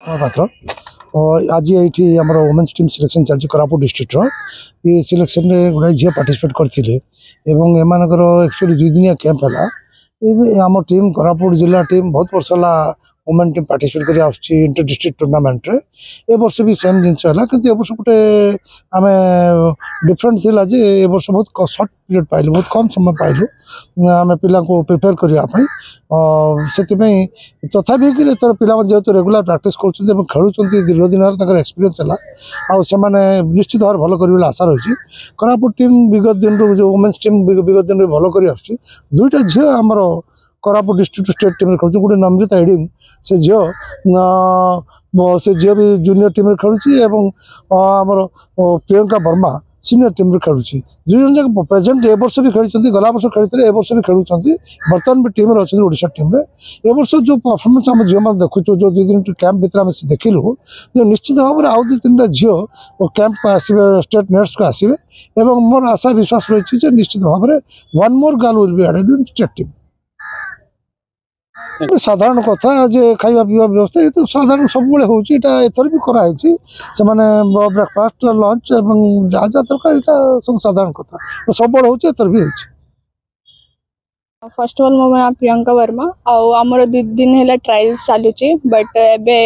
पात्र आज ये आम वोमेन्स टीम सिलेक्शन चलती कोरापुट डिस्ट्रिक्टर ये सिलेक्शन में गुड़ा झील पार्टिसिपेट करते एमर एक्चुअली 2 दिनिया कैंप है आम टीम कोरापुट जिला टीम बहुत वर्ष है वोमेन टीम पार्टिसिपेट कर इंटर डिस्ट्रिक्ट टूर्नामेंट रे ए वर्ष भी सेम जिनस है कि वर्ष गोटे आम डिफरेंट थिला जे ए वर्ष बहुत सर्ट पीरियड पाइलु बहुत कम समय पाइलु आम पिला को प्रिपेयर करने से तथापि तर पिला जेहेतु रेगुलर प्रैक्टिस कर खेलुं दीर्घ दिन एक्सपीरियंस है निश्चित भाव भल कर आशा रही कोरापुट टीम विगत दिन जो वोमेन्स टीम विगत दिन भल कर दुईटा झील आमर कोरापुट डिस्ट्रिक्ट स्टेट टीम खेल गोटे नम्रता एडिंग से झील भी जूनियर टीम खेलुची आमर प्रियंका वर्मा सीनियर टीम खेलुँ दुई जन प्रेजेंट ए वर्ष भी खेली गला वर्ष खेलते ए वर्ष भी खेलुं बर्तमान भी टीम अच्छे ओडिशा टीम ए वर्ष जो परफॉर्मेंस आम झील मैंने देखु जो 2 दिन कैंप भितर आम देखिलु जो निश्चित भाव में आउ 2-3टा झील कैंप आसवे स्टेट नेट्स को आसवे मोर आशा विश्वास रही निश्चित भाव में 1 more girl will be added in state team साधारण कथा जे खाଇବା ପିଇବା व्यवस्था ये तो साधारण सब एथर भी कराई से ब्रेकफास्ट लंच जहाँ जहाँ दरकार यहाँ सब साधारण कथा सब एथर भी फर्स्ट ऑफ ऑल मो नाम प्रियंका वर्मा आमर 2 दिन है ट्रायल्स चलुची बट एबे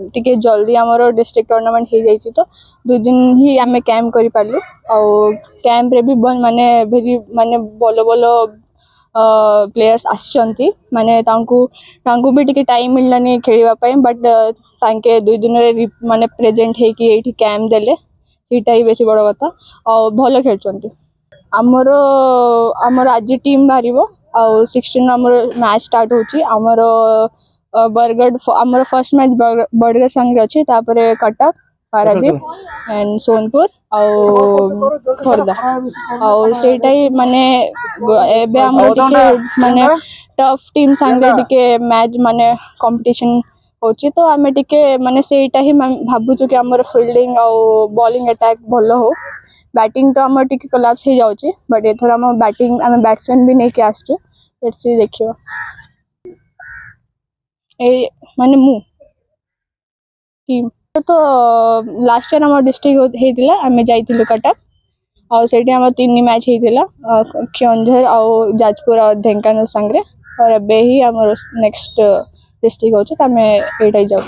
टिके जल्दी आमर डिस्ट्रिक्ट टूर्नामेंट हो जाइए तो 2 दिन ही आम कैंप कर पालु कैंप रे भी माने भेरी माने बोलो बोलो प्लेयर्स आसचंती माने तांकू भी टिके टाइम मिललानी खेलिबा बट तांके 2 दिन रे माने प्रेजेंट है कि एठी कैंप देले सीटा ही बेसी बड़ कथा और भलो खेलचंती आमर आज टीम बाहरिबो 16 आमर मैच स्टार्ट होची आमर बरगढ़ आमर फर्स्ट मैच बरगढ़ संगे अछि तापरे कटक पारादीप एंड सोनपुर खोर्धा माने एबे हमर टिके माने टफ टीम संगे टिके मैच माने कंपटीशन होची तो आमे टिके माने सेटा ही भाबुछु कि हमर फील्डिंग और बॉलिंग अटैक भलो हो बैटिंग तो हमर टिके कोलैप्स हो जाउची बट एथर हम बैटिंग आमे बैट्समैन भी नहीं के आछू लेट्स सी देखियो ए माने मु टीम तो लास्ट ईयर आम डिस्ट्रिक्ट होता आम जाइलु कटक और से 3 मैच होता केओंझर और जाजपुर और ढेंकानाल संगे और एबे ही आम नेक्स्ट डिस्ट्रिक्ट होचे तो आम एटा जाऊ।